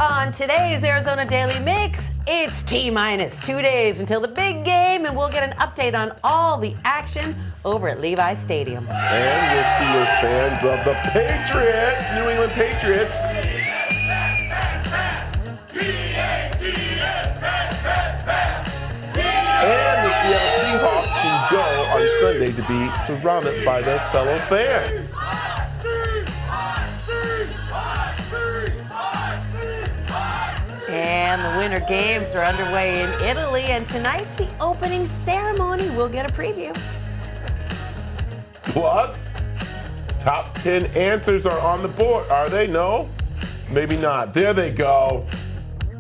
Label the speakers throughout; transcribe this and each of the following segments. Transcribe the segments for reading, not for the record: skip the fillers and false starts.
Speaker 1: On today's Arizona Daily Mix, it's T-minus 2 days until the big game, and we'll get an update on all the action over at Levi's Stadium.
Speaker 2: And we'll see your fans of the Patriots, New England Patriots. And the Seattle Seahawks can go on Sunday to be surrounded by their fellow fans.
Speaker 1: And the Winter Games are underway in Italy, and tonight's the opening ceremony. We'll get a preview.
Speaker 2: Plus, top 10 answers are on the board. Are they? No? Maybe not. There they go.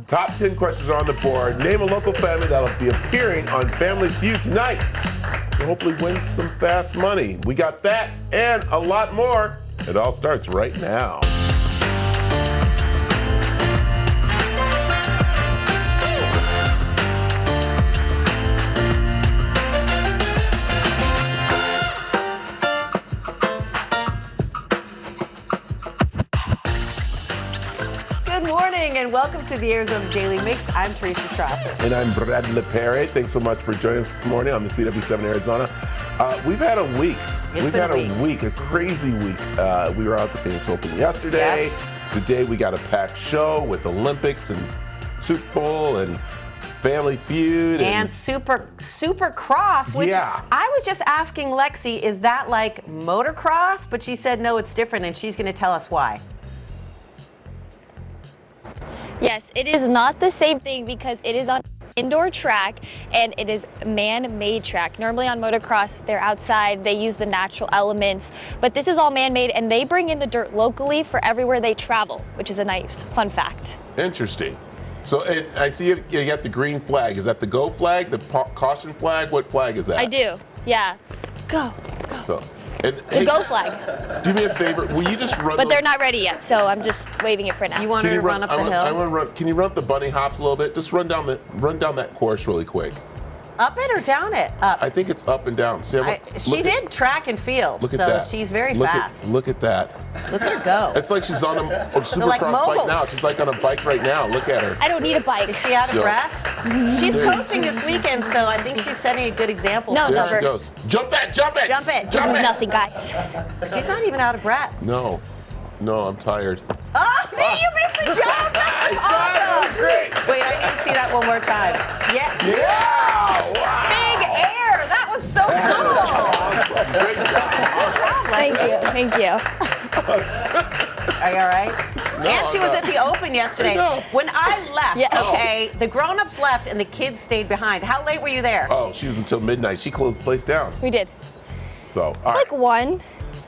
Speaker 2: Top 10 questions are on the board. Name a local family that'll be appearing on Family Feud tonight. And hopefully win some fast money. We got that and a lot more. It all starts right now.
Speaker 1: And welcome to the Arizona Daily Mix. I'm Teresa Strasser.
Speaker 2: And I'm Bradley Perry. Thanks so much for joining us this morning on the CW7 Arizona. We've had a week. We've had a week, a crazy week. We were out at the Phoenix Open yesterday. Yep. Today we got a packed show with Olympics and Super Bowl and Family Feud.
Speaker 1: And Super Cross, which I was just asking Lexi, is that like motocross? But she said, no, it's different, and she's going to tell us why.
Speaker 3: Yes, it is not the same thing because it is on indoor track and it is man-made track. Normally on motocross, they're outside, they use the natural elements, but this is all man-made and they bring in the dirt locally for everywhere they travel, which is a nice, fun fact.
Speaker 2: Interesting. So I see you got the green flag. Is that the go flag, the caution flag? What flag is that?
Speaker 3: I do, yeah. Go.
Speaker 2: So.
Speaker 3: The go flag.
Speaker 2: Do me a favor. Will you just run?
Speaker 3: But they're not ready yet, so I'm just waving it for now.
Speaker 1: You want her to run up the hill?
Speaker 2: Can you run up the bunny hops a little bit? Just run down that course really quick.
Speaker 1: Up it or down it? Up.
Speaker 2: I think it's up and down.
Speaker 1: She did track and field, so she's very fast.
Speaker 2: Look at that.
Speaker 1: Look at her go.
Speaker 2: It's like she's on a supercross bike now. She's like on a bike right now. Look at her.
Speaker 3: I don't need a bike.
Speaker 1: Is she out of breath? She's coaching this weekend, so I think she's setting a good example.
Speaker 3: No,
Speaker 2: there she goes. Jump it!
Speaker 1: Jump it!
Speaker 3: This is nothing, guys.
Speaker 1: She's not even out of breath.
Speaker 2: No, I'm tired.
Speaker 1: Oh, you missed the jump! That was awesome!
Speaker 2: Great.
Speaker 1: Wait, I need to see that one more time. Yeah.
Speaker 2: Wow.
Speaker 1: Big air! That was so cool!
Speaker 2: Awesome. Good job.
Speaker 3: Thank you.
Speaker 1: Are you all right?
Speaker 2: No,
Speaker 1: and she was at the Open yesterday. When I left, okay, the grown-ups left and the kids stayed behind. How late were you there?
Speaker 2: Oh, she was until midnight. She closed the place down.
Speaker 3: We did.
Speaker 2: So, all right.
Speaker 3: Like 1.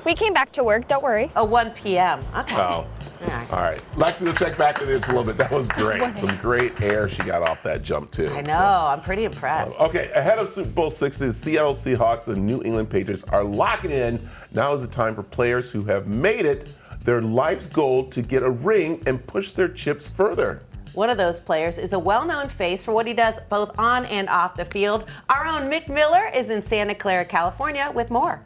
Speaker 3: We came back to work, don't worry.
Speaker 1: Oh, 1 p.m. Okay.
Speaker 2: Oh. All right. Lexi will check back in there just a little bit. That was great. Some great air she got off that jump, too.
Speaker 1: I know. I'm pretty impressed.
Speaker 2: Okay. Ahead of Super Bowl 60, the Seattle Seahawks and the New England Patriots are locking in. Now is the time for players who have made it their life's goal to get a ring and push their chips further.
Speaker 1: One of those players is a well-known face for what he does both on and off the field. Our own Mick Miller is in Santa Clara, California with more.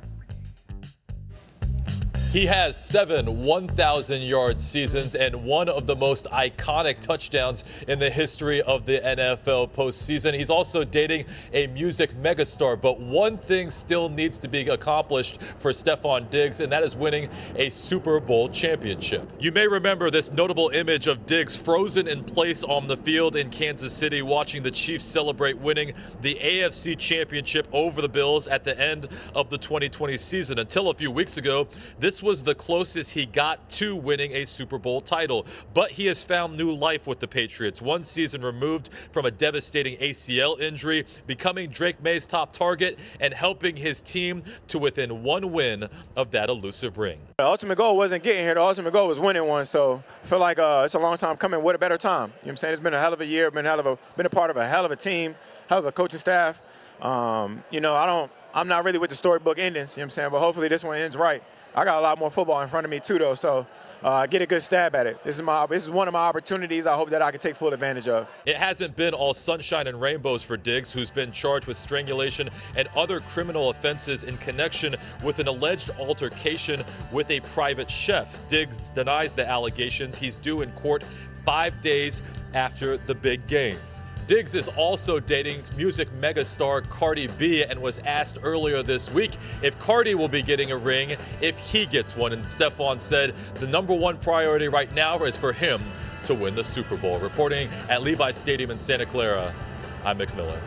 Speaker 4: He has 7 1,000-yard seasons and one of the most iconic touchdowns in the history of the NFL postseason. He's also dating a music megastar, but one thing still needs to be accomplished for Stefon Diggs, and that is winning a Super Bowl championship. You may remember this notable image of Diggs frozen in place on the field in Kansas City, watching the Chiefs celebrate winning the AFC championship over the Bills at the end of the 2020 season. Until a few weeks ago, this was the closest he got to winning a Super Bowl title. But he has found new life with the Patriots. 1 season removed from a devastating ACL injury, becoming Drake May's top target and helping his team to within 1 win of that elusive ring.
Speaker 5: The ultimate goal wasn't getting here. The ultimate goal was winning one. So I feel like it's a long time coming. What a better time. You know what I'm saying? It's been a hell of a year. Been a part of a hell of a team, hell of a coaching staff. I'm not really with the storybook endings. You know what I'm saying? But hopefully this one ends right. I got a lot more football in front of me too, though, so get a good stab at it. This is one of my opportunities I hope that I can take full advantage of.
Speaker 4: It hasn't been all sunshine and rainbows for Diggs, who's been charged with strangulation and other criminal offenses in connection with an alleged altercation with a private chef. Diggs denies the allegations. He's due in court 5 days after the big game. Diggs is also dating music megastar Cardi B and was asked earlier this week if Cardi will be getting a ring if he gets one. And Stephon said the #1 priority right now is for him to win the Super Bowl. Reporting at Levi's Stadium in Santa Clara, I'm Mick Miller.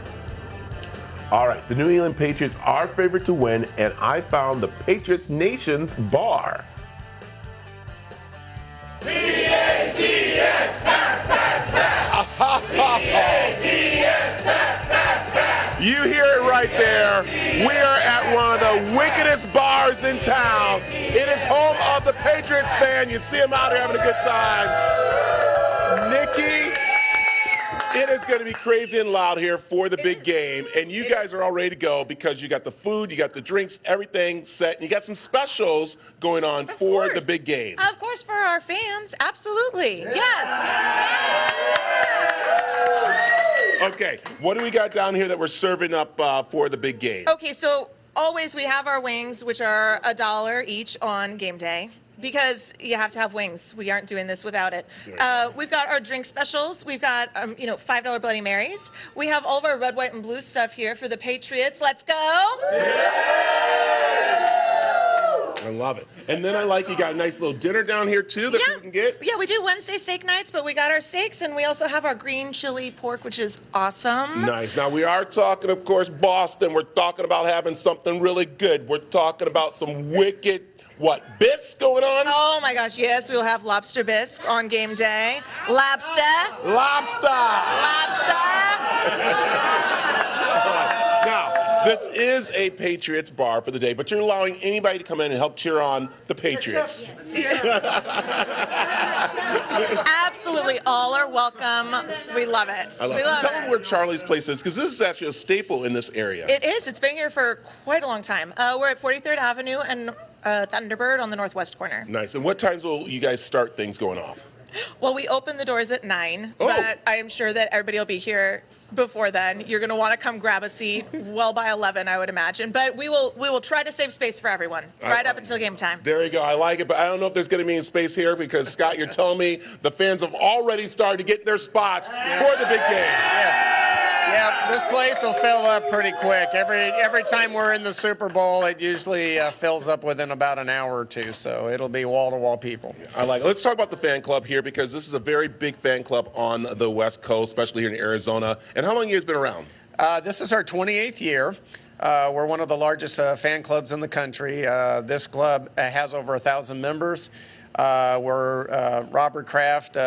Speaker 2: All right, the New England Patriots are favored to win, and I found the Patriots Nation's bar. You hear it right there. We are at one of the wickedest bars in town. It is home of the Patriots fan. You see them out here having a good time. Nikki, it is going to be crazy and loud here for the big game. And you guys are all ready to go because you got the food, you got the drinks, everything set. And you got some specials going on for the big game.
Speaker 6: Of course, for our fans. Absolutely. Yes.
Speaker 2: Okay, what do we got down here that we're serving up for the big game?
Speaker 6: Okay, so always we have our wings, which are $1 each on game day. Because you have to have wings. We aren't doing this without it. We've got our drink specials. We've got, $5 Bloody Marys. We have all of our red, white, and blue stuff here for the Patriots. Let's go.
Speaker 2: I love it. And then I like you got a nice little dinner down here, too, that you can get.
Speaker 6: Yeah, we do Wednesday steak nights, but we got our steaks, and we also have our green chili pork, which is awesome.
Speaker 2: Nice. Now, we are talking, of course, Boston. We're talking about having something really good. We're talking about some wicked, bisque going on?
Speaker 6: Oh, my gosh, yes. We'll have lobster bisque on game day. Lobster.
Speaker 2: Now, this is a Patriots bar for the day, but you're allowing anybody to come in and help cheer on the Patriots.
Speaker 6: Absolutely. All are welcome. We love it.
Speaker 2: Tell them where Charlie's Place is, because this is actually a staple in this area.
Speaker 6: It is. It's been here for quite a long time. We're at 43rd Avenue and Thunderbird on the northwest corner.
Speaker 2: Nice. And what times will you guys start things going off?
Speaker 6: Well, we open the doors at 9, but I am sure that everybody will be here before then. You're going to want to come grab a seat well by 11, I would imagine. But we will try to save space for everyone right up until game time.
Speaker 2: There you go. I like it, but I don't know if there's going to be any space here because, Scott, you're telling me the fans have already started to get their spots for the big game.
Speaker 7: Yes. Yeah, this place will fill up pretty quick. Every time we're in the Super Bowl, it usually fills up within about an hour or two, so it'll be wall-to-wall people.
Speaker 2: I like it. Let's talk about the fan club here because this is a very big fan club on the West Coast, especially here in Arizona. And how long have you guys been around?
Speaker 7: This is our 28th year. We're one of the largest fan clubs in the country. This club has over 1,000 members. Robert Kraft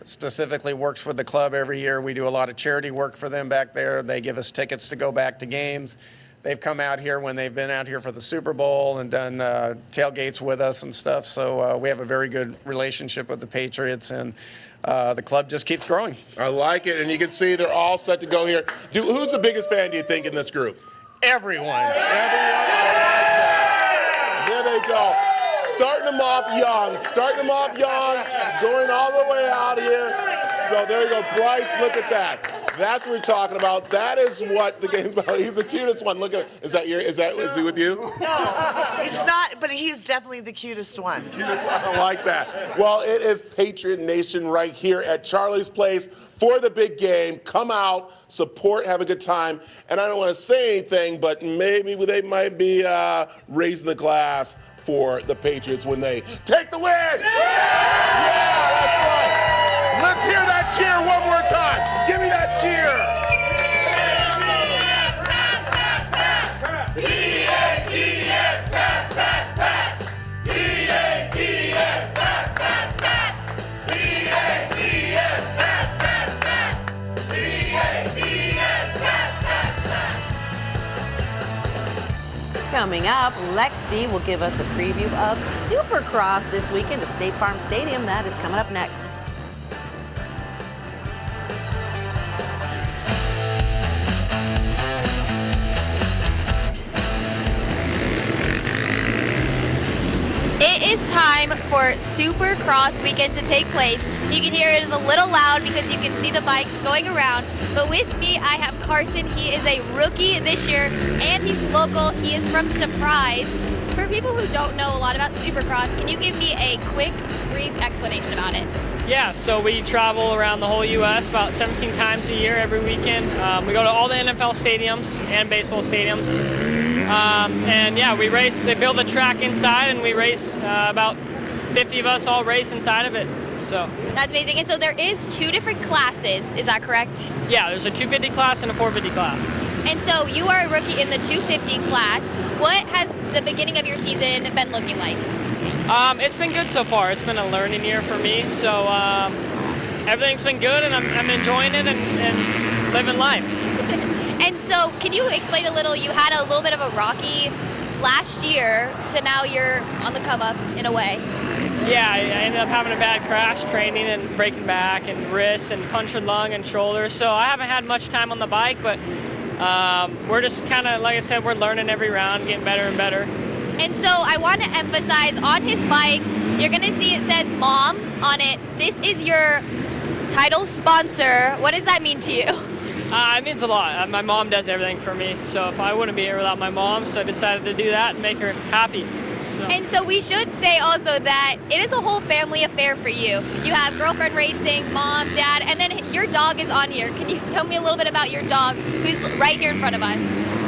Speaker 7: specifically works for the club every year. We do a lot of charity work for them back there. They give us tickets to go back to games. They've come out here when they've been out here for the Super Bowl and done tailgates with us and stuff. So we have a very good relationship with the Patriots, and the club just keeps growing.
Speaker 2: I like it, and you can see they're all set to go here. Who's the biggest fan, do you think, in this group?
Speaker 7: Everyone.
Speaker 2: I like that. There they go. Starting them off young, going all the way out here. So there you go, Bryce, look at that. That's what we're talking about. That is what the game's about. He's the cutest one. Look at, is he with you?
Speaker 8: No, he's not, but he's definitely the cutest one.
Speaker 2: I like that. Well, it is Patriot Nation right here at Charlie's Place for the big game. Come out, support, have a good time. And I don't want to say anything, but maybe they might be raising the glass for the Patriots when they take the win. Yeah, that's right. Let's hear that cheer one more time. Give me that cheer.
Speaker 1: Coming up, Lexi will give us a preview of Supercross this weekend at State Farm Stadium. That is coming up next.
Speaker 3: It is time for Supercross weekend to take place. You can hear it is a little loud because you can see the bikes going around. But with me, I have Carson. He is a rookie this year, and he's local. He is from Surprise. For people who don't know a lot about Supercross, can you give me a quick, brief explanation about it?
Speaker 9: Yeah, so we travel around the whole U.S. about 17 times a year every weekend. We go to all the NFL stadiums and baseball stadiums. And yeah, we race. They build a track inside, and we race. About 50 of us all race inside of it. So
Speaker 3: That's amazing. And so there is 2 different classes, is that correct?
Speaker 9: yeah, there's a 250 class and a 450 class.
Speaker 3: And so you are a rookie in the 250 class. What has the beginning of your season been looking like?
Speaker 9: It's been good so far. It's been a learning year for me. So everything's been good, and I'm enjoying it and living life.
Speaker 3: And so can you explain a little, you had a little bit of a rocky last year, so now you're on the come up in a way.
Speaker 9: Yeah, I ended up having a bad crash training and breaking back and wrist and punctured lung and shoulder. So I haven't had much time on the bike, but we're just kind of, like I said, we're learning every round, getting better and better.
Speaker 3: And so I want to emphasize on his bike, you're going to see it says Mom on it. This is your title sponsor. What does that mean to you?
Speaker 9: It means a lot. My mom does everything for me, so if I wouldn't be here without my mom, so I decided to do that and make her happy. So.
Speaker 3: And so we should say also that it is a whole family affair for you. You have girlfriend racing, mom, dad, and then your dog is on here. Can you tell me a little bit about your dog who's right here in front of us?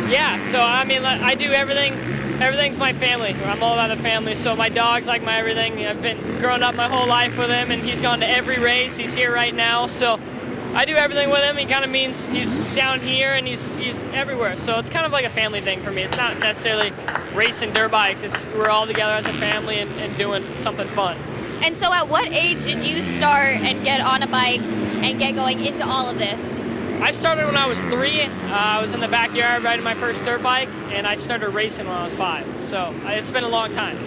Speaker 9: Yeah, so I mean, I do everything. Everything's my family. I'm all about the family, so my dog's like my everything. I've been growing up my whole life with him, and he's gone to every race. He's here right now, so I do everything with him. He kind of means he's down here and he's everywhere. So it's kind of like a family thing for me. It's not necessarily racing dirt bikes. We're all together as a family and doing something fun.
Speaker 3: And so at what age did you start and get on a bike and get going into all of this?
Speaker 9: I started when I was 3. I was in the backyard riding my first dirt bike, and I started racing when I was 5. So it's been a long time.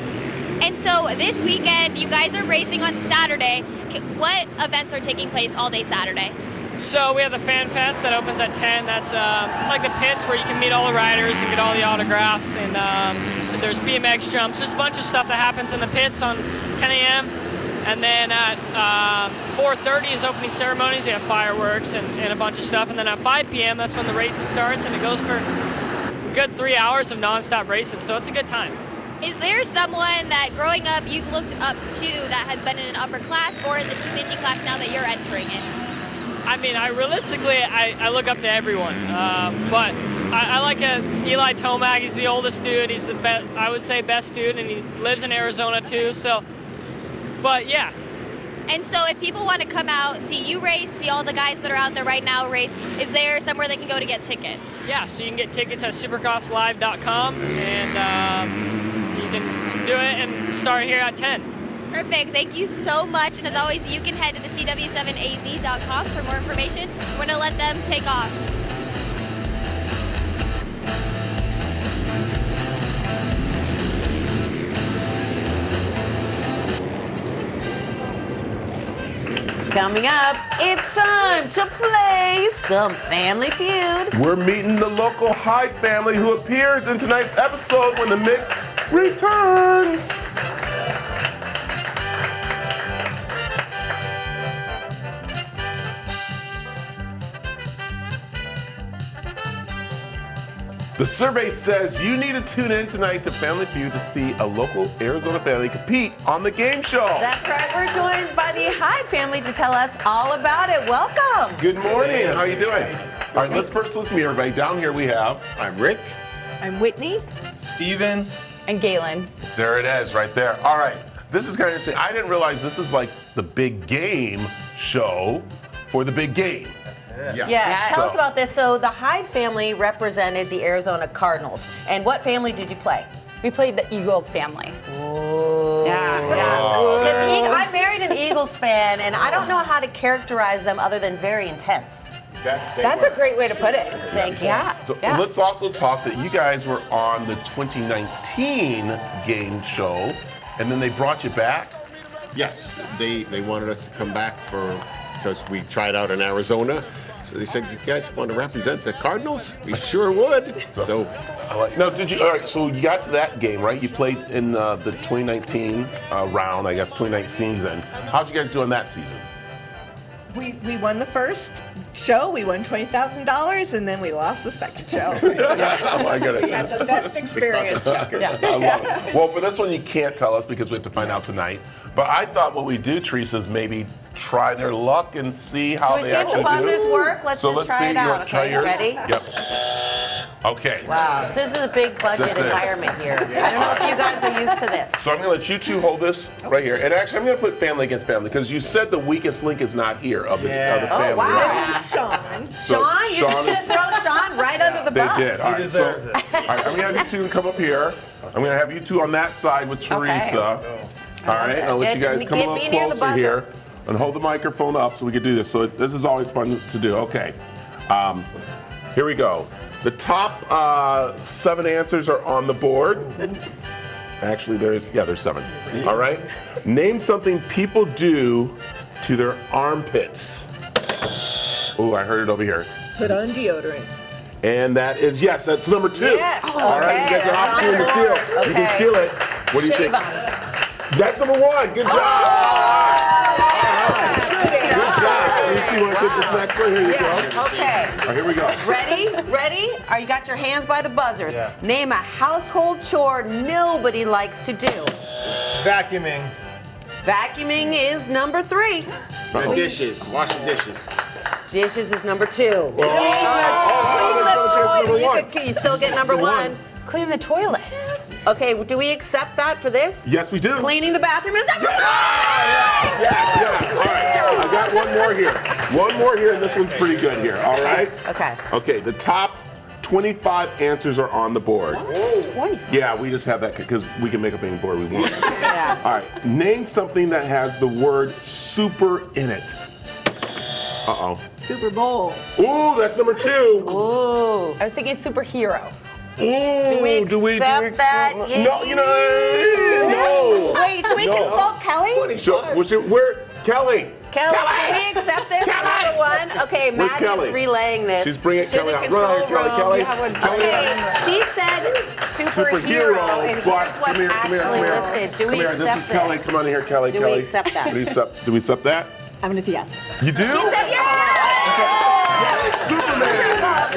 Speaker 3: And so this weekend, you guys are racing on Saturday. What events are taking place all day Saturday?
Speaker 9: So we have the Fan Fest that opens at 10. That's like the pits where you can meet all the riders and get all the autographs. And there's BMX jumps, just a bunch of stuff that happens in the pits on 10 a.m. And then at 4:30 is opening ceremonies. We have fireworks and a bunch of stuff. And then at 5 p.m., that's when the racing starts, and it goes for a good 3 hours of nonstop racing. So it's a good time.
Speaker 3: Is there someone that growing up you've looked up to that has been in an upper class or in the 250 class now that you're entering it?
Speaker 9: I mean, I look up to everyone. But I like Eli Tomac. He's the oldest dude. He's the best, I would say, best dude, and he lives in Arizona too. So. But yeah.
Speaker 3: And so if people want to come out, see you race, see all the guys that are out there right now race, is there somewhere they can go to get tickets?
Speaker 9: Yeah, so you can get tickets at supercrosslive.com, and you can do it and start here at 10.
Speaker 3: Perfect. Thank you so much. And as always, you can head to the cw7az.com for more information. We're going to let them take off.
Speaker 1: Coming up, it's time to play some Family Feud.
Speaker 2: We're meeting the local Hyde family who appears in tonight's episode when the mix returns. The survey says you need to tune in tonight to Family Feud to see a local Arizona family compete on the game show.
Speaker 1: That's right. We're joined by the Hyde family to tell us all about it. Welcome.
Speaker 2: Good morning. How are you doing? All right, let's meet everybody. Down here we have.
Speaker 10: I'm Rick.
Speaker 8: I'm Whitney.
Speaker 10: Steven.
Speaker 11: And Galen.
Speaker 2: There it is, right there. All right. This is kind of interesting. I didn't realize this is like the big game show for the big game.
Speaker 1: Yeah. Tell us about this. So the Hyde family represented the Arizona Cardinals. And what family did you play?
Speaker 11: We played the Eagles family.
Speaker 1: Oh.
Speaker 11: Yeah.
Speaker 1: Because I married an Eagles fan, and I don't know how to characterize them other than very intense.
Speaker 11: That's a great way to put it.
Speaker 1: Thank you.
Speaker 11: Yeah.
Speaker 2: So let's also talk that you guys were on the 2019 game show, and then they brought you back.
Speaker 10: Yes, they wanted us to come back because we tried out in Arizona. So they said, you guys want to represent the Cardinals? We sure would. So.
Speaker 2: No, did you? All right, so you got to that game, right? You played in the 2019 round, I guess, 2019 season. How'd you guys do in that season?
Speaker 8: We won the first show. We won $20,000, and then we lost the second show.
Speaker 2: Oh my goodness.
Speaker 8: We had the best experience.
Speaker 2: I love it. Well, for this one, you can't tell us because we have to find out tonight. But I thought what we do, Teresa, is maybe try their luck and see how
Speaker 1: Should we
Speaker 2: they
Speaker 1: see if the
Speaker 2: actually
Speaker 1: buzzers
Speaker 2: do.
Speaker 1: work? Let's
Speaker 2: so
Speaker 1: just
Speaker 2: let's
Speaker 1: try
Speaker 2: see.
Speaker 1: it out.
Speaker 2: You try
Speaker 1: Okay,
Speaker 2: yours?
Speaker 1: ready?
Speaker 2: Yep. Okay.
Speaker 1: Wow, so this is a big budget
Speaker 2: This is.
Speaker 1: environment here. I don't know if you guys are used to this.
Speaker 2: So I'm going to let you two hold this right here. And actually, I'm going to put family against family because you said the weakest link is not here of the family.
Speaker 1: Oh, wow.
Speaker 2: right?
Speaker 8: Sean.
Speaker 2: So
Speaker 1: Sean, you're just
Speaker 2: Sean
Speaker 1: going to
Speaker 2: is-
Speaker 1: throw Sean right under the
Speaker 2: They
Speaker 1: bus?
Speaker 2: did. All right, so, all right, I'm going to have you two come up here. I'm going to have you two on that side with Teresa. All right, I'll let you guys come a
Speaker 1: Get me
Speaker 2: little
Speaker 1: near the
Speaker 2: closer
Speaker 1: buzzer.
Speaker 2: here and hold the microphone up so we can do this. So this is always fun to do. Okay. Here we go. The top 7 answers are on the board. Actually, there's 7. All right. Name something people do to their armpits. Oh, I heard it over here.
Speaker 8: Put on deodorant.
Speaker 2: And that is, yes, that's number 2.
Speaker 1: Yes,
Speaker 2: All right, you
Speaker 1: okay,
Speaker 2: guys are
Speaker 1: that's
Speaker 2: opportunity to
Speaker 1: on
Speaker 2: steal.
Speaker 1: board.
Speaker 2: You can
Speaker 1: Okay.
Speaker 2: steal it. What do you
Speaker 11: Shave
Speaker 2: think?
Speaker 11: on.
Speaker 2: That's number 1. Good job. Good job. Teresa, you want to take this next one? Here you go.
Speaker 1: Yeah, okay.
Speaker 2: All right, here we go.
Speaker 1: Ready? Are you got your hands by the buzzers? Name a household chore nobody likes to do.
Speaker 12: Vacuuming.
Speaker 1: Vacuuming is number 3.
Speaker 10: The dishes. Wash the dishes.
Speaker 1: Dishes is number 2.
Speaker 2: There's still a chance for number 1.
Speaker 1: You still get number 1.
Speaker 11: Clean the toilets.
Speaker 1: Okay, do we accept that for this?
Speaker 2: Yes, we do.
Speaker 1: Cleaning the bathroom is number 2.
Speaker 2: Yes. All right, I got one more here. One more here, and this one's pretty good here. All right?
Speaker 1: Okay.
Speaker 2: Okay, the top 25 answers are on the board. Yeah, we just have that because we can make up any board we want.
Speaker 1: Yeah.
Speaker 2: All right, name something that has the word super in it. Uh-oh.
Speaker 8: Super Bowl.
Speaker 2: Ooh, that's number 2.
Speaker 1: Ooh.
Speaker 11: I was thinking superhero.
Speaker 2: Ooh,
Speaker 1: Do we accept that?
Speaker 2: No, no.
Speaker 1: Wait, should we
Speaker 2: No.
Speaker 1: consult Kelly?
Speaker 2: Where? Kelly.
Speaker 1: Kelly, can we accept this? Number 1. Okay,
Speaker 2: Where's
Speaker 1: Matt
Speaker 2: Kelly?
Speaker 1: is relaying this.
Speaker 2: She's bringing
Speaker 1: to
Speaker 2: Kelly
Speaker 1: the
Speaker 2: out.
Speaker 1: control
Speaker 2: Run, Kelly,
Speaker 1: room.
Speaker 2: Kelly.
Speaker 11: You have one.
Speaker 2: Kelly.
Speaker 1: Okay, she said superhero, and
Speaker 2: but
Speaker 1: here's what's actually listed. Do
Speaker 2: Come
Speaker 1: we
Speaker 2: here.
Speaker 1: accept
Speaker 2: This is Kelly.
Speaker 1: this?
Speaker 2: Come on here, Kelly.
Speaker 1: Do we
Speaker 2: Kelly.
Speaker 1: accept that?
Speaker 2: Do we accept that?
Speaker 8: I'm going to say yes.
Speaker 2: You do?
Speaker 1: She said yes!
Speaker 2: Superman.
Speaker 1: Wow.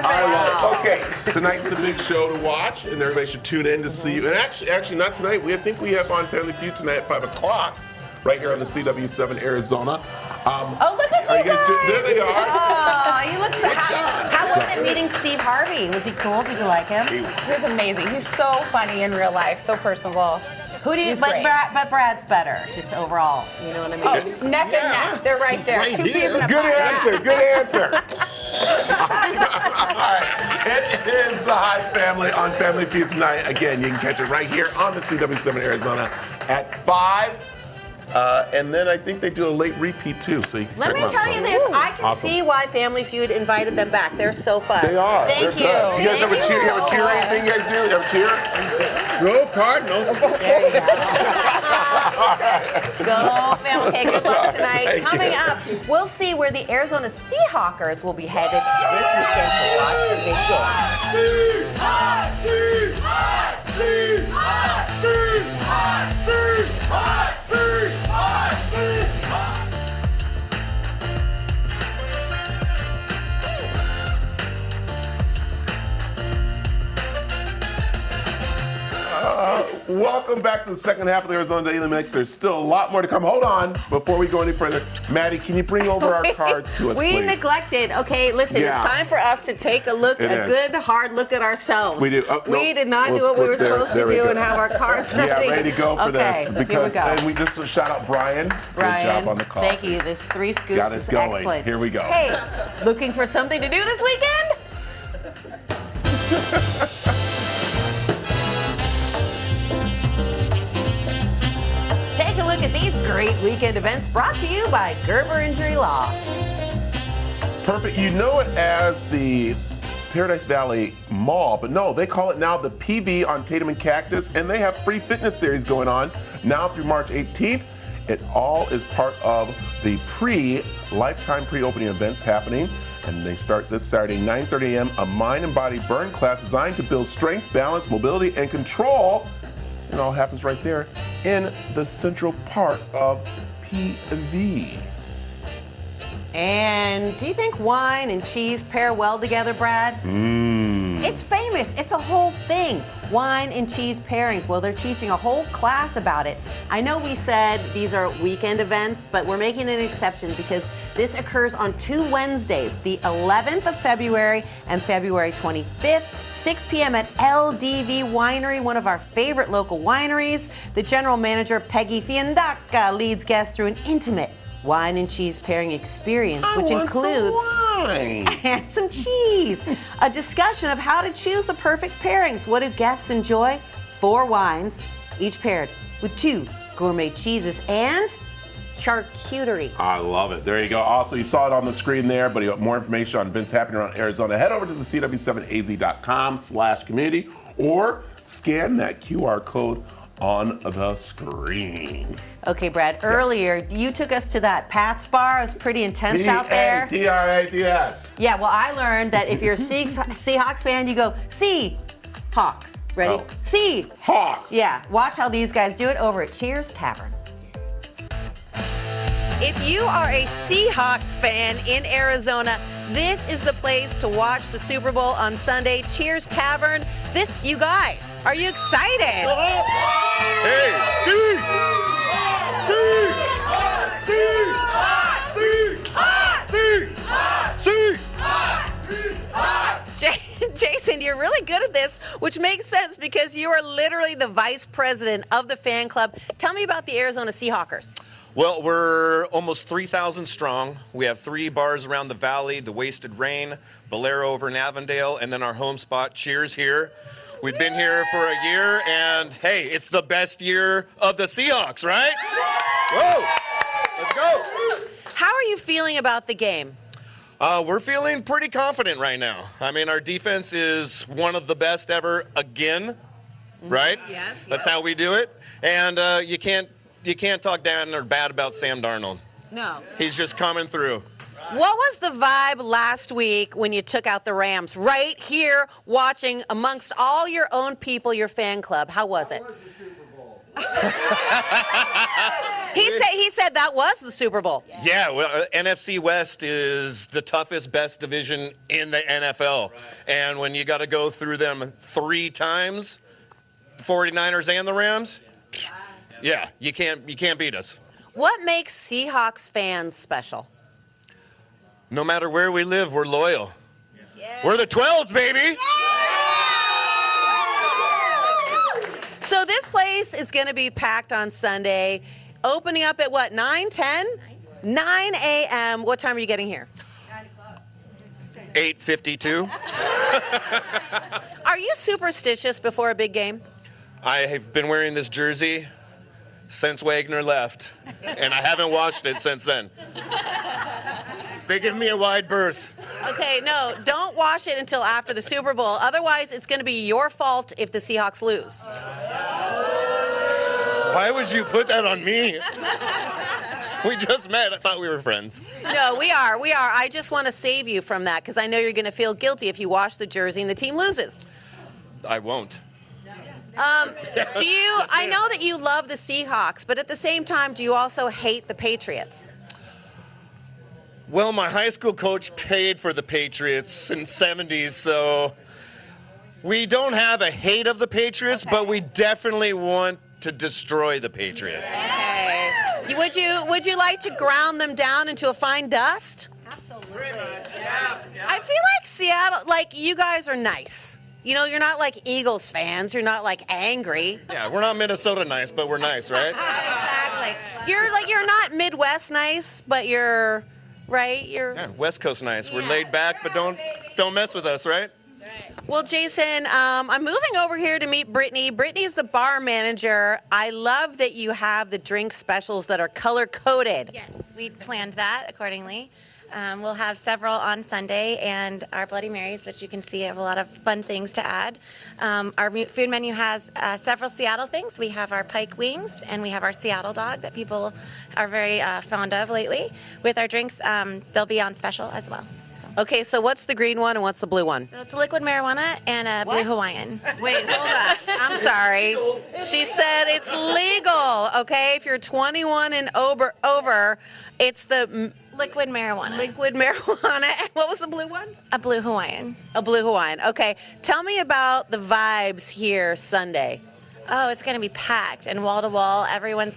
Speaker 2: I love it. Okay, tonight's the big show to watch, and everybody should tune in to see you. And actually, not tonight. I think we have on Family Feud tonight at 5 o'clock, right here on the CW7 Arizona.
Speaker 1: Oh, look at
Speaker 2: Are
Speaker 1: you
Speaker 2: guys
Speaker 1: guys!
Speaker 2: there they are.
Speaker 1: Oh, you look so How was it meeting Steve Harvey? Was he cool? Did you like him?
Speaker 11: He was amazing. He's so funny in real life, so personable.
Speaker 1: Who do you?
Speaker 11: He's
Speaker 1: But,
Speaker 11: great.
Speaker 1: but Brad's better, just overall. You know what I mean?
Speaker 11: Oh, neck and neck. They're right there.
Speaker 10: right
Speaker 11: 2
Speaker 10: here.
Speaker 11: peas in a
Speaker 2: Good
Speaker 11: pod.
Speaker 2: answer. Good answer. All right. It is the Hyde Family on Family Feud tonight. Again, you can catch it right here on the CW7 Arizona at 5. And then I think they do a late repeat too, so you can
Speaker 1: Let
Speaker 2: check
Speaker 1: me
Speaker 2: them out.
Speaker 1: tell you this. I can
Speaker 2: Awesome.
Speaker 1: see why Family Feud invited them back. They're so fun.
Speaker 2: They are.
Speaker 1: Thank
Speaker 2: They're
Speaker 1: you.
Speaker 2: good. You guys have a
Speaker 1: Thank
Speaker 2: cheer? You have a
Speaker 1: so
Speaker 2: cheering
Speaker 1: much.
Speaker 2: thing you guys do? You have a cheer?
Speaker 12: Go Cardinals.
Speaker 1: There you go. Go, Family. Okay, good luck tonight.
Speaker 2: Thank you.
Speaker 1: Coming up, we'll see where the Arizona Seahawkers will be headed this weekend to watch the big game.
Speaker 2: Welcome back to the second half of the Arizona Daily Mix. There's still a lot more to come. Hold on, before we go any further. Maddie, can you bring over our cards to us,
Speaker 1: We
Speaker 2: please?
Speaker 1: neglected. Okay, listen,
Speaker 2: Yeah.
Speaker 1: it's time for us to take a look,
Speaker 2: It
Speaker 1: a
Speaker 2: is.
Speaker 1: good, hard look at ourselves.
Speaker 2: We do.
Speaker 1: We
Speaker 2: no,
Speaker 1: did not
Speaker 2: we'll
Speaker 1: do what we were
Speaker 2: split there.
Speaker 1: supposed
Speaker 2: There
Speaker 1: to
Speaker 2: we
Speaker 1: do
Speaker 2: go.
Speaker 1: and have our cards ready.
Speaker 2: Yeah, ready to go for this.
Speaker 1: Okay,
Speaker 2: Because,
Speaker 1: here we go.
Speaker 2: and we just shout out Brian.
Speaker 1: Brian,
Speaker 2: Good job on the call.
Speaker 1: thank you. This 3 scoops
Speaker 2: Got us
Speaker 1: is
Speaker 2: going.
Speaker 1: excellent.
Speaker 2: Here we go.
Speaker 1: Hey, looking for something to do this weekend? Take a look at these great weekend events brought to you by Gerber Injury Law.
Speaker 2: Perfect. You know it as the Paradise Valley Mall, but no, they call it now the PV on Tatum and Cactus, and they have free fitness series going on now through March 18th. It all is part of the lifetime pre-opening events happening, and they start this Saturday, 9:30 a.m., a mind and body burn class designed to build strength, balance, mobility, and control. It all happens right there in the central part of PV.
Speaker 1: And do you think wine and cheese pair well together, Brad?
Speaker 2: Mmm.
Speaker 1: It's famous. It's a whole thing. Wine and cheese pairings. Well, they're teaching a whole class about it. I know we said these are weekend events, but we're making an exception because this occurs on 2 Wednesdays, the 11th of February and February 25th. 6 p.m. at LDV Winery, one of our favorite local wineries. The general manager, Peggy Fiandaca, leads guests through an intimate wine and cheese pairing experience, which includes and some cheese. A discussion of how to choose the perfect pairings. What do guests enjoy? 4 wines, each paired with 2 gourmet cheeses and charcuterie.
Speaker 2: I love it. There you go. Also, you saw it on the screen there, but you want more information on events happening around Arizona, head over to the cw7az.com/community or scan that QR code on the screen.
Speaker 1: Okay, Brad, earlier you took us to that Pat's bar. It was pretty intense out there.
Speaker 2: P-A-T-R-A-T-S.
Speaker 1: Yeah, well, I learned that if you're a Seahawks fan, you go, Seahawks. Ready?
Speaker 2: Oh.
Speaker 1: Seahawks. Yeah, watch how these guys do it over at Cheers Tavern. If you are a Seahawks fan in Arizona, this is the place to watch the Super Bowl on Sunday. Cheers Tavern. You guys, are you excited?
Speaker 12: Hey,
Speaker 1: Jason, you're really good at this, which makes sense because you are literally the vice president of the fan club. Tell me about the Arizona Seahawkers.
Speaker 13: Well, we're almost 3,000 strong. We have 3 bars around the valley, the Wasted Rain, Bolero over in Avondale, and then our home spot, Cheers, here. We've been here for a year, and hey, it's the best year of the Seahawks, right? Whoa! Let's go!
Speaker 1: How are you feeling about the game?
Speaker 13: We're feeling pretty confident right now. I mean, our defense is one of the best ever again, right?
Speaker 1: Yes.
Speaker 13: That's how we do it. And you can't talk down or bad about Sam Darnold.
Speaker 1: No.
Speaker 13: He's just coming through.
Speaker 1: What was the vibe last week when you took out the Rams? Right here, watching amongst all your own people, your fan club. How was it? He said that was the Super Bowl.
Speaker 13: Yeah, well, NFC West is the toughest, best division in the NFL. Right. And when you got to go through them 3 times, the 49ers and the Rams, yeah, you can't beat us.
Speaker 1: What makes Seahawks fans special?
Speaker 13: No matter where we live, we're loyal. Yeah. We're the 12s, baby! Yeah!
Speaker 1: So this place is going to be packed on Sunday, opening up at what, 9, 10? 9 a.m. What time are you getting here?
Speaker 13: 8:52.
Speaker 1: Are you superstitious before a big game?
Speaker 13: I have been wearing this jersey since Wagner left, and I haven't washed it since then. They give me a wide berth.
Speaker 1: Okay, no, don't wash it until after the Super Bowl. Otherwise, it's going to be your fault if the Seahawks lose.
Speaker 13: Why would you put that on me? We just met. I thought we were friends.
Speaker 1: No, we are. I just want to save you from that because I know you're going to feel guilty if you wash the jersey and the team loses.
Speaker 13: I won't.
Speaker 1: I know that you love the Seahawks, but at the same time, do you also hate the Patriots?
Speaker 13: Well, my high school coach paid for the Patriots in the 70s, so we don't have a hate of the Patriots, but we definitely want to destroy the Patriots.
Speaker 1: Okay. Would you like to ground them down into a fine dust?
Speaker 11: Absolutely.
Speaker 1: I feel like Seattle, you guys are nice. You know, you're not like Eagles fans. You're not angry.
Speaker 13: Yeah, we're not Minnesota nice, but we're nice, right?
Speaker 1: Exactly. You're not Midwest nice, but you're right.
Speaker 13: Yeah, West Coast nice. We're laid back, but don't mess with us, right?
Speaker 1: Well, Jason, I'm moving over here to meet Brittany. Brittany's the bar manager. I love that you have the drink specials that are color-coded.
Speaker 14: Yes, we planned that accordingly. We'll have several on Sunday, and our Bloody Marys, which you can see have a lot of fun things to add. Our food menu has several Seattle things. We have our pike wings, and we have our Seattle dog that people are very fond of lately. With our drinks, they'll be on special as well. So.
Speaker 1: Okay, so what's the green one and what's the blue one?
Speaker 14: So it's a liquid marijuana and a blue Hawaiian.
Speaker 1: Wait, hold on. I'm sorry. She said it's legal. Okay, if you're 21 and over, it's the
Speaker 14: liquid marijuana.
Speaker 1: Liquid marijuana. And what was the blue one?
Speaker 14: A blue Hawaiian.
Speaker 1: A blue Hawaiian. Okay, tell me about the vibes here Sunday.
Speaker 14: Oh, it's gonna be packed and wall to wall. Everyone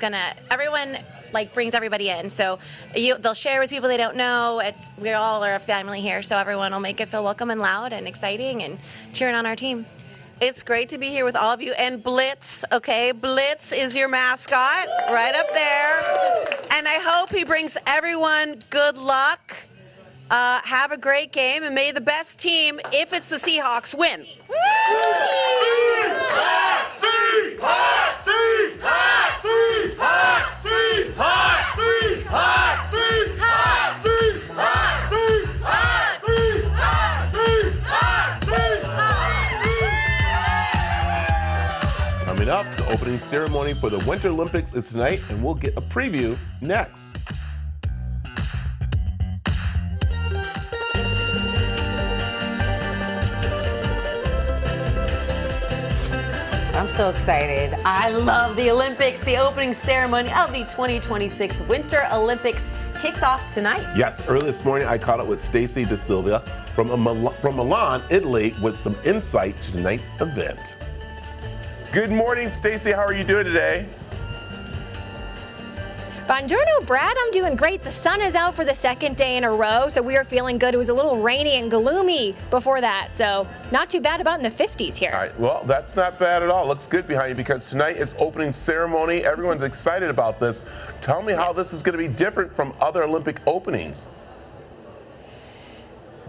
Speaker 14: like brings everybody in. So they'll share with people they don't know. We all are a family here, so everyone will make it feel welcome and loud and exciting and cheering on our team.
Speaker 1: It's great to be here with all of you. And Blitz, okay? Blitz is your mascot right up there. And I hope he brings everyone good luck. Have a great game, and may the best team, if it's the Seahawks, win.
Speaker 2: Coming up, the opening ceremony for the Winter Olympics is tonight, and we'll get a preview next.
Speaker 1: I'm so excited. I love the Olympics. The opening ceremony of the 2026 Winter Olympics kicks off tonight.
Speaker 2: Yes, early this morning I caught up with Stacey De Silva from Milan, Italy, with some insight to tonight's event. Good morning, Stacey. How are you doing today?
Speaker 15: Buongiorno, Brad. I'm doing great. The sun is out for the second day in a row, so we are feeling good. It was a little rainy and gloomy before that, so not too bad, about in the 50s here.
Speaker 2: All right, well, that's not bad at all. Looks good behind you because tonight is opening ceremony. Everyone's excited about this. Tell me how this is going to be different from other Olympic openings.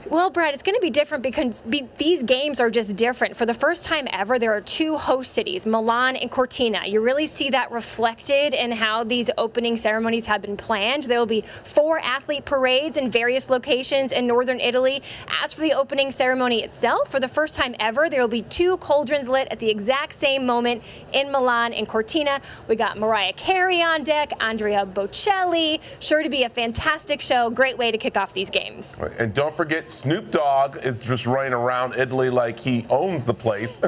Speaker 15: Well, Brad, it's going to be different because these games are just different. For the first time ever, there are two host cities, Milan and Cortina. You really see that reflected in how these opening ceremonies have been planned. There will be 4 athlete parades in various locations in northern Italy. As for the opening ceremony itself, for the first time ever, there will be 2 cauldrons lit at the exact same moment in Milan and Cortina. We got Mariah Carey on deck, Andrea Bocelli. Sure to be a fantastic show. Great way to kick off these games.
Speaker 2: And don't forget, Snoop Dogg is just running around Italy like he owns the place,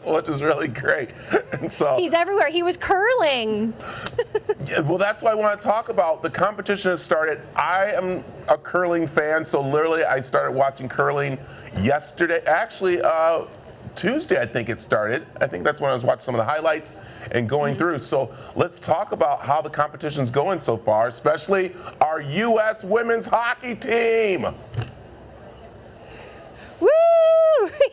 Speaker 2: which is really great. And so
Speaker 15: he's everywhere. He was curling.
Speaker 2: Yeah, well, that's why I want to talk about. The competition has started. I am a curling fan, so literally I started watching curling yesterday. Actually, Tuesday, I think it started. I think that's when I was watching some of the highlights and going through. So let's talk about how the competition's going so far, especially our U.S. women's hockey team.
Speaker 15: Woo!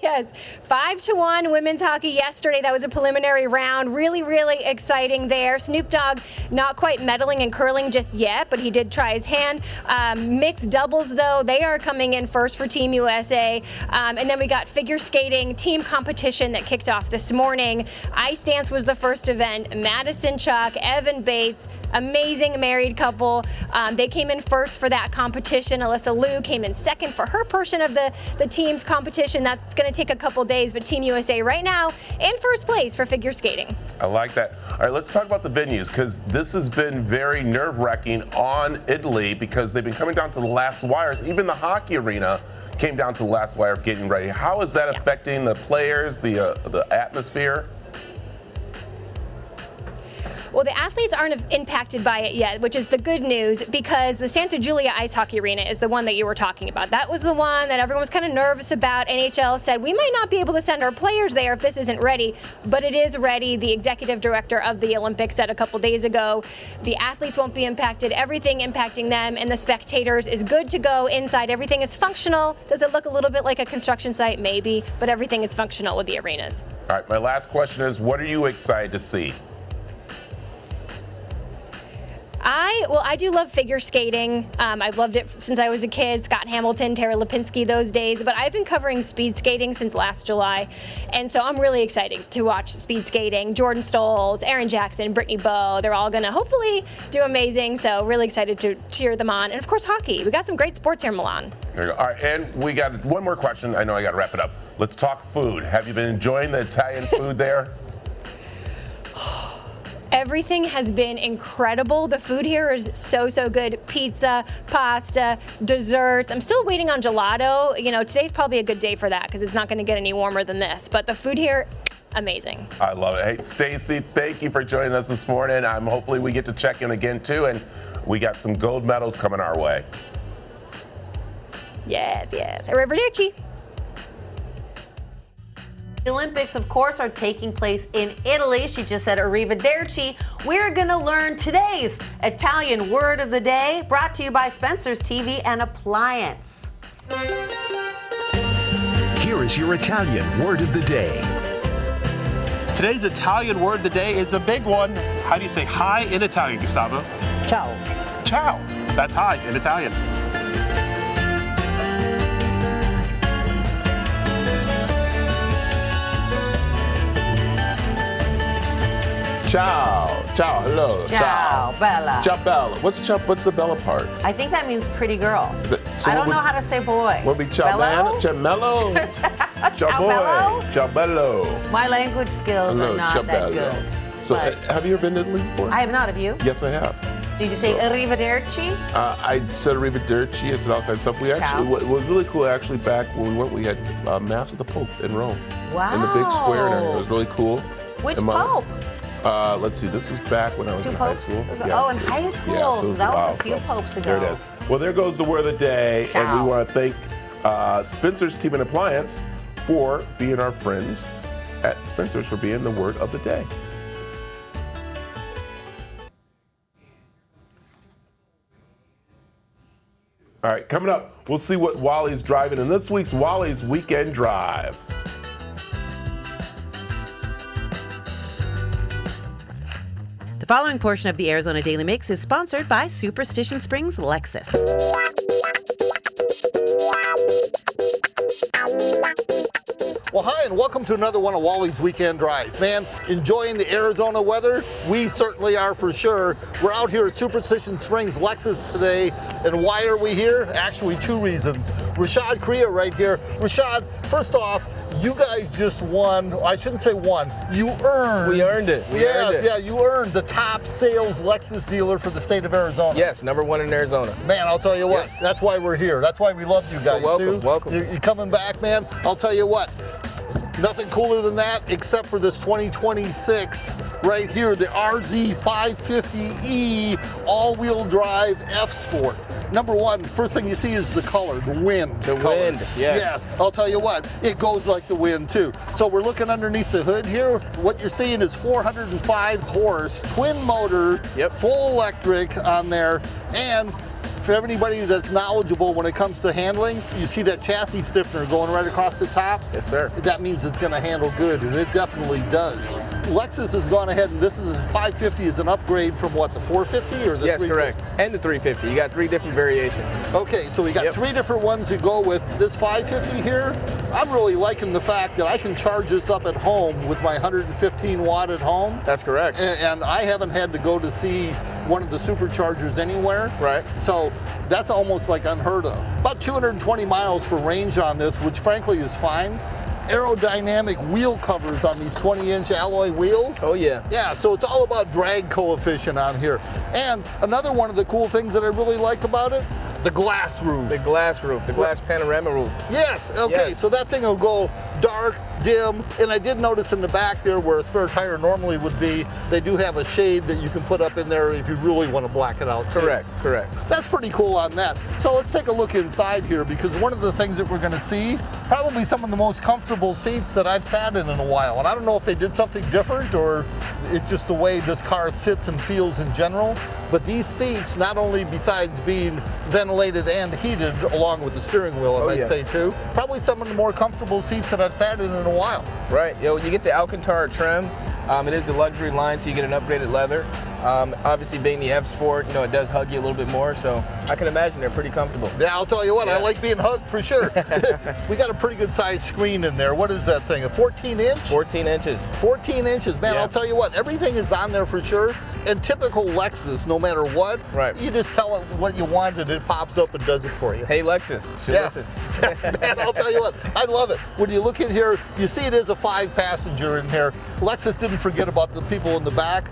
Speaker 15: Yes, 5-1 women's hockey yesterday. That was a preliminary round. Really, really exciting there. Snoop Dogg not quite medaling in curling just yet, but he did try his hand. Mixed doubles, though, they are coming in first for Team USA. And then we got figure skating team competition that kicked off this morning. Ice dance was the first event. Madison Chuck, Evan Bates, amazing married couple. They came in first for that competition. Alyssa Liu came in second for her portion of the team's competition. That's going to take a couple days, but Team USA right now in first place for figure skating.
Speaker 2: I like that. All right, let's talk about the venues, because this has been very nerve-wracking on Italy because they've been coming down to the last wires. Even the hockey arena came down to the last wire getting ready. How is that affecting the players, the atmosphere?
Speaker 15: Well, the athletes aren't impacted by it yet, which is the good news, because the Santa Giulia Ice Hockey Arena is the one that you were talking about. That was the one that everyone was kind of nervous about. NHL said, we might not be able to send our players there if this isn't ready, but it is ready. The executive director of the Olympics said a couple days ago, the athletes won't be impacted. Everything impacting them and the spectators is good to go inside. Everything is functional. Does it look a little bit like a construction site? Maybe, but everything is functional with the arenas.
Speaker 2: All right, my last question is, what are you excited to see?
Speaker 15: I do love figure skating. I've loved it since I was a kid. Scott Hamilton, Tara Lipinski, those days. But I've been covering speed skating since last July. And so I'm really excited to watch speed skating. Jordan Stolz, Aaron Jackson, Brittany Bowe, they're all going to hopefully do amazing. So really excited to cheer them on. And of course, hockey. We got some great sports here in Milan.
Speaker 2: There you go. All right, and we got one more question. I know I got to wrap it up. Let's talk food. Have you been enjoying the Italian food there?
Speaker 15: Everything has been incredible. The food here is so good. Pizza, pasta, desserts. I'm still waiting on gelato. You know, today's probably a good day for that because it's not going to get any warmer than this. But the food here, amazing.
Speaker 2: I love it. Hey, Stacy, thank you for joining us this morning. Hopefully we get to check in again too, and we got some gold medals coming our way.
Speaker 15: Yes. Arrivederci.
Speaker 1: The Olympics, of course, are taking place in Italy. She just said arrivederci. We're going to learn today's Italian word of the day, brought to you by Spencer's TV and Appliance.
Speaker 16: Here is your Italian word of the day.
Speaker 17: Today's Italian word of the day is a big one. How do you say hi in Italian, Gustavo?
Speaker 18: Ciao.
Speaker 17: Ciao. That's hi in Italian.
Speaker 2: Ciao, hello,
Speaker 1: Ciao, Bella.
Speaker 2: Ciao, Bella. What's the Bella part?
Speaker 1: I think that means pretty girl.
Speaker 2: Is it, so
Speaker 1: I don't know how to say boy.
Speaker 2: Would be ciao,
Speaker 1: Bello?
Speaker 2: Ciao, mello. Ciao, boy.
Speaker 1: Bello?
Speaker 2: Ciao, bello.
Speaker 1: My language skills
Speaker 2: Hello,
Speaker 1: are not
Speaker 2: ciao,
Speaker 1: that
Speaker 2: bello.
Speaker 1: good.
Speaker 2: So,
Speaker 1: but
Speaker 2: have you ever been to Italy before?
Speaker 1: I have not. Have you?
Speaker 2: Yes, I have.
Speaker 1: Did you say arrivederci?
Speaker 2: I said arrivederci. I said all kinds of stuff. We actually, what was really cool, actually, back when we went, we had Mass with the Pope in Rome.
Speaker 1: Wow.
Speaker 2: In the big square and everything. It was really cool.
Speaker 1: Which Pope?
Speaker 2: Let's see. This was back when I was in high school.
Speaker 1: Oh, in high school.
Speaker 2: Yeah,
Speaker 1: so that was a few popes ago.
Speaker 2: There it is. Well, there goes the word of the day.
Speaker 1: Ciao.
Speaker 2: And we want to thank Spencer's Team and Appliance for being our friends at Spencer's for being the word of the day. All right, coming up, we'll see what Wally's driving in this week's Wally's Weekend Drive.
Speaker 1: The following portion of the Arizona Daily Mix is sponsored by Superstition Springs Lexus.
Speaker 19: Well, hi, and welcome to another one of Wally's Weekend Drives. Man, enjoying the Arizona weather? We certainly are for sure. We're out here at Superstition Springs Lexus today, and why are we here? Actually, two reasons. Rashad Kriya right here. Rashad, first off, you guys just won. I shouldn't say won. You earned.
Speaker 20: We earned it. We earned it.
Speaker 19: Yeah, you earned the top sales Lexus dealer for the state of Arizona.
Speaker 20: Yes, #1 in Arizona.
Speaker 19: Man, I'll tell you what. Yeah. That's why we're here. That's why we love you guys,
Speaker 20: welcome.
Speaker 19: You coming back, man? I'll tell you what. Nothing cooler than that except for this 2026 right here, the RZ550E all-wheel drive F-Sport. Number one, first thing you see is the color, the wind.
Speaker 20: The
Speaker 19: color.
Speaker 20: wind, yes.
Speaker 19: Yeah, I'll tell you what, it goes like the wind too. So we're looking underneath the hood here. What you're seeing is 405 horse, twin motor, full electric on there, and for everybody that's knowledgeable when it comes to handling, you see that chassis stiffener going right across the top?
Speaker 20: Yes, sir.
Speaker 19: That means it's going to handle good, and it definitely does. Lexus has gone ahead, and this is 550 is an upgrade from what, the 450 or the 350?
Speaker 20: Yes, correct. And the 350. You got 3 different variations.
Speaker 19: Okay, so we got 3 different ones to go with. This 550 here, I'm really liking the fact that I can charge this up at home with my 115 watt at home.
Speaker 20: That's correct.
Speaker 19: And I haven't had to go to see one of the superchargers anywhere.
Speaker 20: Right.
Speaker 19: So that's almost like unheard of. About 220 miles for range on this, which frankly is fine. Aerodynamic wheel covers on these 20-inch alloy wheels.
Speaker 20: Oh yeah.
Speaker 19: Yeah, so it's all about drag coefficient on here. And another one of the cool things that I really like about it, the glass roof.
Speaker 20: The glass roof, the glass panorama roof.
Speaker 19: Yes, okay,
Speaker 20: Yes.
Speaker 19: so that thing will go dark, dim, and I did notice in the back there where a spare tire normally would be, they do have a shade that you can put up in there if you really want to black it out.
Speaker 20: Correct, correct.
Speaker 19: That's pretty cool on that. So let's take a look inside here, because one of the things that we're going to see, probably some of the most comfortable seats that I've sat in a while. And I don't know if they did something different or it's just the way this car sits and feels in general. But these seats, not only besides being ventilated and heated along with the steering wheel, I might say too, probably some of the more comfortable seats that I've sat in a while.
Speaker 20: Right. You get the Alcantara trim. It is the luxury line, so you get an upgraded leather. Obviously, being the F Sport, it does hug you a little bit more, so I can imagine they're pretty comfortable.
Speaker 19: Yeah, I'll tell you what, I like being hugged for sure. We got a pretty good sized screen in there. What is that thing, a 14-inch?
Speaker 20: 14 inches.
Speaker 19: 14 inches, man, I'll tell you what, everything is on there for sure. And typical Lexus, no matter what, you just tell it what you want and it pops up and does it for you.
Speaker 20: Hey, Lexus, listen.
Speaker 19: Man, I'll tell you what, I love it. When you look in here, you see it is a 5-passenger in here. Lexus didn't forget about the people in the back.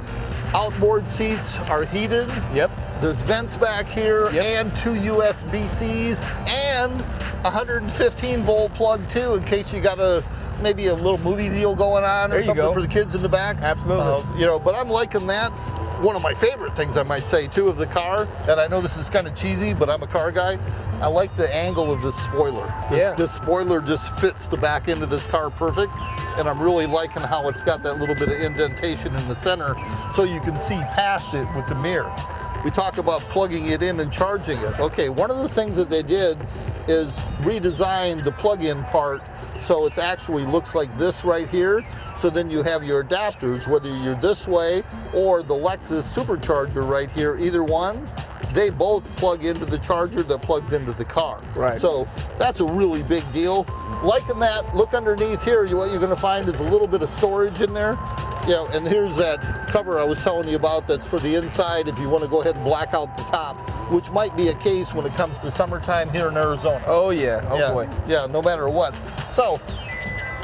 Speaker 19: outboard seats are heated.
Speaker 20: Yep.
Speaker 19: There's vents back here and 2 USB-Cs and 115 volt plug too, in case you got maybe a little movie deal going on or something for the kids in the back.
Speaker 20: Absolutely.
Speaker 19: But I'm liking that. One of my favorite things, I might say, too, of the car, and I know this is kind of cheesy, but I'm a car guy, I like the angle of the spoiler. This spoiler just fits the back end of this car perfect, and I'm really liking how it's got that little bit of indentation in the center so you can see past it with the mirror. We talk about plugging it in and charging it. Okay, one of the things that they did is redesign the plug-in part so it actually looks like this right here. So then you have your adapters, whether you're this way or the Lexus supercharger right here, either one, they both plug into the charger that plugs into the car.
Speaker 20: Right.
Speaker 19: So that's a really big deal. Liking that, look underneath here, what you're gonna find is a little bit of storage in there. And here's that cover I was telling you about that's for the inside if you want to go ahead and black out the top, which might be a case when it comes to summertime here in Arizona.
Speaker 20: Oh yeah, boy.
Speaker 19: Yeah, no matter what. So,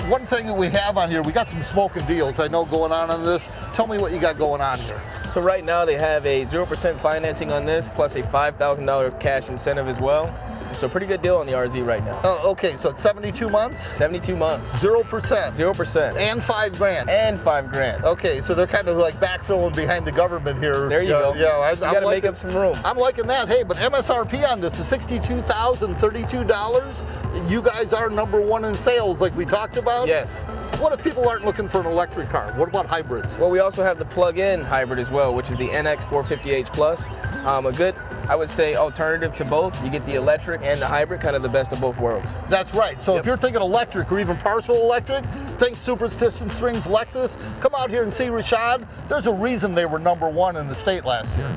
Speaker 19: one thing that we have on here, we got some smoking deals I know going on this. Tell me what you got going on here.
Speaker 20: So right now they have a 0% financing on this, plus a $5,000 cash incentive as well. So pretty good deal on the RZ right now.
Speaker 19: Oh, okay, so it's 72 months?
Speaker 20: 72 months.
Speaker 19: 0%?
Speaker 20: 0%.
Speaker 19: And $5,000?
Speaker 20: And $5,000.
Speaker 19: Okay, so they're kind of like backfilling behind the government here.
Speaker 20: There you go.
Speaker 19: Yeah,
Speaker 20: you gotta make up some room.
Speaker 19: I'm liking that. Hey, but MSRP on this is $62,032. You guys are number one in sales like we talked about?
Speaker 20: Yes.
Speaker 19: What if people aren't looking for an electric car? What about hybrids?
Speaker 20: Well, we also have the plug-in hybrid as well, which is the NX 450H Plus. A good, I would say, alternative to both. You get the electric and the hybrid, kind of the best of both worlds.
Speaker 19: That's right. So if you're thinking electric or even partial electric, think Superstition Springs Lexus. Come out here and see Rashad. There's a reason they were number one in the state last year.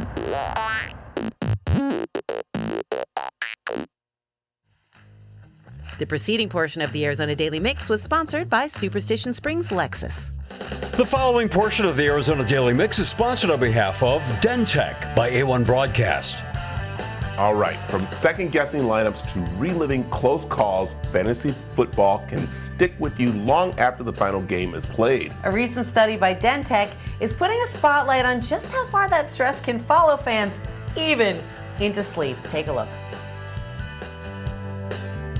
Speaker 1: The preceding portion of the Arizona Daily Mix was sponsored by Superstition Springs Lexus.
Speaker 18: The following portion of the Arizona Daily Mix is sponsored on behalf of Dentech by A1 Broadcast.
Speaker 2: All right, from second-guessing lineups to reliving close calls, fantasy football can stick with you long after the final game is played.
Speaker 1: A recent study by Dentech is putting a spotlight on just how far that stress can follow fans, even into sleep. Take a look.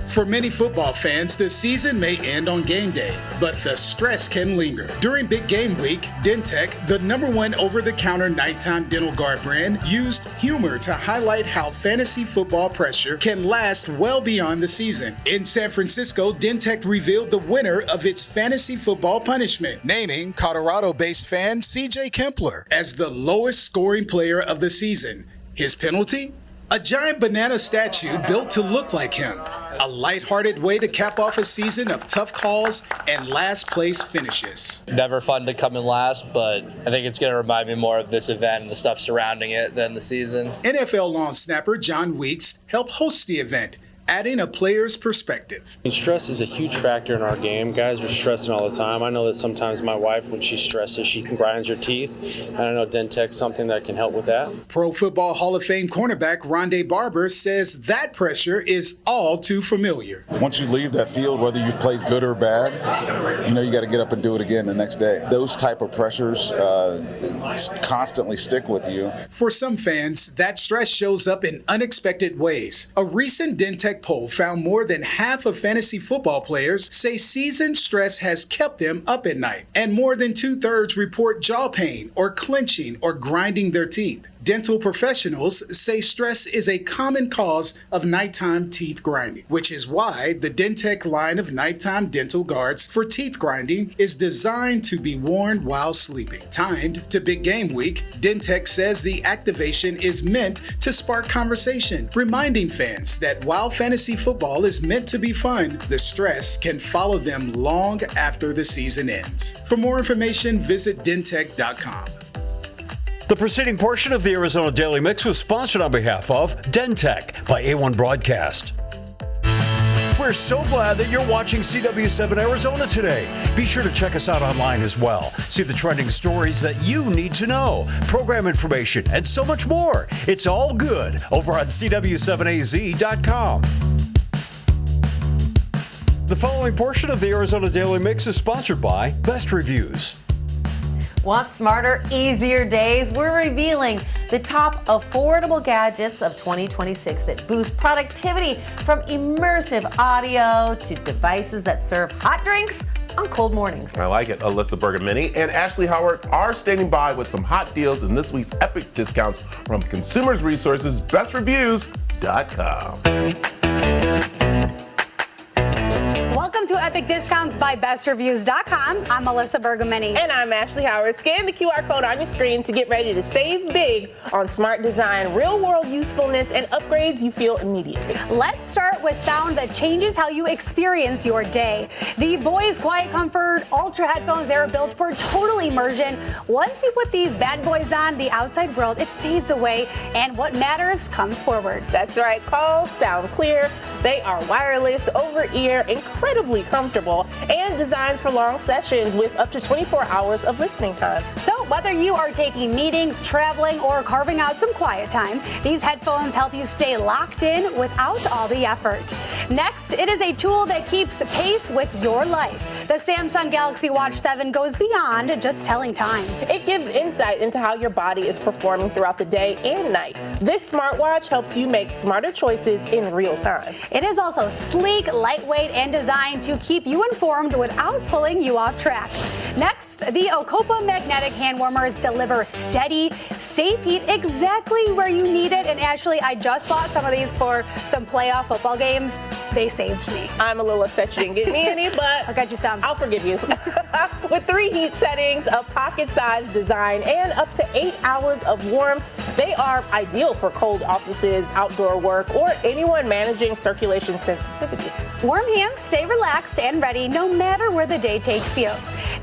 Speaker 21: For many football fans, the season may end on game day, but the stress can linger. During big game week, Dentech, the #1 over-the-counter nighttime dental guard brand, used humor to highlight how fantasy football pressure can last well beyond the season. In San Francisco, Dentech revealed the winner of its fantasy football punishment, naming Colorado-based fan CJ Kempler as the lowest scoring player of the season. His penalty? A giant banana statue built to look like him. A lighthearted way to cap off a season of tough calls and last place finishes.
Speaker 22: Never fun to come in last, but I think it's going to remind me more of this event and the stuff surrounding it than the season.
Speaker 21: NFL long snapper John Weeks helped host the event, adding a player's perspective.
Speaker 23: Stress is a huge factor in our game. Guys are stressing all the time. I know that sometimes my wife, when she stresses, she grinds her teeth. And I know Dentech's something that can help with that.
Speaker 21: Pro Football Hall of Fame cornerback Rondé Barber says that pressure is all too familiar.
Speaker 24: Once you leave that field, whether you've played good or bad, you know you got to get up and do it again the next day. Those type of pressures constantly stick with you.
Speaker 21: For some fans, that stress shows up in unexpected ways. A recent Dentech poll found more than half of fantasy football players say season stress has kept them up at night, and more than 2/3 report jaw pain or clenching or grinding their teeth. Dental professionals say stress is a common cause of nighttime teeth grinding, which is why the Dentech line of nighttime dental guards for teeth grinding is designed to be worn while sleeping. Timed to big game week, Dentech says the activation is meant to spark conversation, reminding fans that while fantasy football is meant to be fun, the stress can follow them long after the season ends. For more information, visit dentech.com.
Speaker 18: The preceding portion of the Arizona Daily Mix was sponsored on behalf of Dentech by A1 Broadcast. We're so glad that you're watching CW7 Arizona today. Be sure to check us out online as well. See the trending stories that you need to know, program information, and so much more. It's all good over on CW7AZ.com. The following portion of the Arizona Daily Mix is sponsored by Best Reviews.
Speaker 1: Want smarter, easier days? We're revealing the top affordable gadgets of 2026 that boost productivity, from immersive audio to devices that serve hot drinks on cold mornings.
Speaker 2: I like it. Alyssa Bergamini and Ashley Howard are standing by with some hot deals in this week's epic discounts from Consumers Resources BestReviews.com.
Speaker 4: Welcome to Epic Discounts by BestReviews.com. I'm Alyssa Bergamini.
Speaker 5: And I'm Ashley Howard. Scan the QR code on your screen to get ready to save big on smart design, real-world usefulness, and upgrades you feel immediately.
Speaker 4: Let's start with sound that changes how you experience your day. The Boys Quiet Comfort Ultra headphones are built for total immersion. Once you put these bad boys on, the outside world, it fades away, and what matters comes forward.
Speaker 5: That's right. Calls sound clear. They are wireless, over-ear, incredibly comfortable, and designed for long sessions with up to 24 hours of listening time.
Speaker 4: So whether you are taking meetings, traveling, or carving out some quiet time, these headphones help you stay locked in without all the effort. Next, it is a tool that keeps pace with your life. The Samsung Galaxy Watch 7 goes beyond just telling time.
Speaker 5: It gives insight into how your body is performing throughout the day and night. This smartwatch helps you make smarter choices in real time.
Speaker 4: It is also sleek, lightweight, and designed to keep you informed without pulling you off track. Next, the Ocopa magnetic hand warmers deliver steady, safe heat exactly where you need it. And Ashley, I just bought some of these for some playoff football games. They saved me.
Speaker 5: I'm a little upset you didn't get me any, but
Speaker 4: I'll get you some.
Speaker 5: I'll forgive you. With 3 heat settings, a pocket-sized design, and up to 8 hours of warmth, they are ideal for cold offices, outdoor work, or anyone managing circulation sensitivity.
Speaker 4: Warm hands stay relaxed and ready no matter where the day takes you.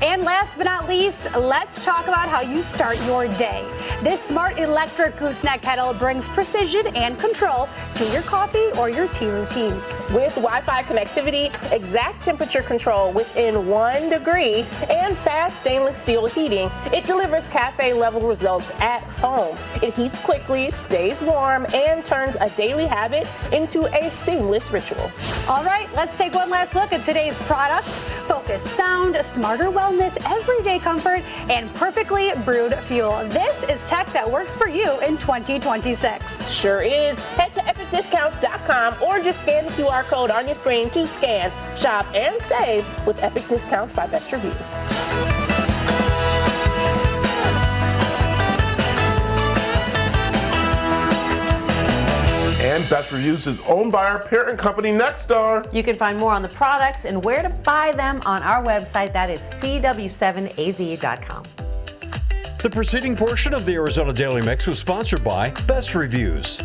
Speaker 4: And last but not least, let's talk about how you start your day. This smart electric gooseneck kettle brings precision and control to your coffee or your tea routine.
Speaker 5: With Wi-Fi connectivity, exact temperature control within 1 degree, and fast stainless steel heating, it delivers cafe-level results at home. It heats quickly, stays warm, and turns a daily habit into a seamless ritual.
Speaker 4: All right, let's take one last look at today's products. Focus sound, smarter wellness, everyday comfort, and perfectly brewed fuel. This is tech that works for you in 2026.
Speaker 5: Sure is. Head to epicdiscounts.com or just scan the QR code on your screen to scan, shop, and save with Epic Discounts by Best Reviews.
Speaker 2: And Best Reviews is owned by our parent company, Nexstar.
Speaker 1: You can find more on the products and where to buy them on our website. That is cw7az.com.
Speaker 18: The preceding portion of the Arizona Daily Mix was sponsored by Best Reviews.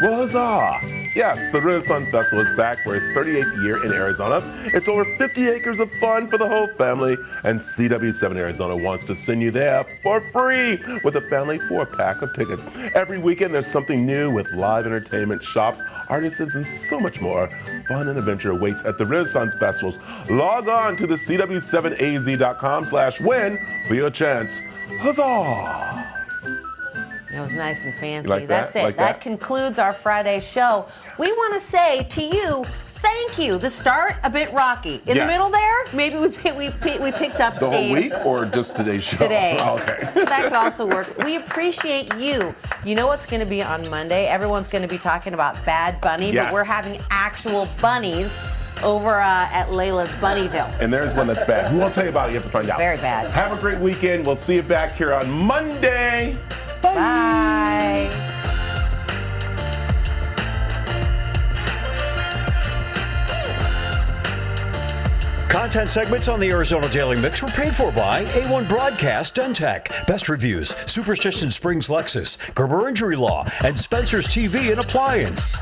Speaker 2: Well, huzzah! Yes, the Renaissance Festival is back for its 38th year in Arizona. It's over 50 acres of fun for the whole family, and CW7 Arizona wants to send you there for free with a family 4-pack of tickets. Every weekend there's something new with live entertainment, shops, artisans, and so much more. Fun and adventure awaits at the Renaissance Festivals. Log on to the cw7az.com/win for your chance. Huzzah!
Speaker 1: That was nice and fancy.
Speaker 2: You like
Speaker 1: That's
Speaker 2: that?
Speaker 1: it.
Speaker 2: Like
Speaker 1: that
Speaker 2: that?
Speaker 1: concludes our Friday show. We want to say to you, thank you. The start, a bit rocky. In the
Speaker 2: Yes.
Speaker 1: middle there, maybe we picked up
Speaker 2: The
Speaker 1: steam.
Speaker 2: whole week or just today's show?
Speaker 1: Today.
Speaker 2: Oh, okay.
Speaker 1: That could also work. We appreciate you. You know what's going to be on Monday? Everyone's going to be talking about Bad Bunny,
Speaker 2: Yes.
Speaker 1: but we're having actual bunnies over at Layla's Bunnyville.
Speaker 2: And there's one that's bad. We won't tell you about it. You have to find out.
Speaker 1: Very bad.
Speaker 2: Have a great weekend. We'll see you back here on Monday.
Speaker 1: Bye.
Speaker 18: Content segments on the Arizona Daily Mix were paid for by A1 Broadcast, Dentec, Best Reviews, Superstition Springs Lexus, Gerber Injury Law, and Spencer's TV and Appliance.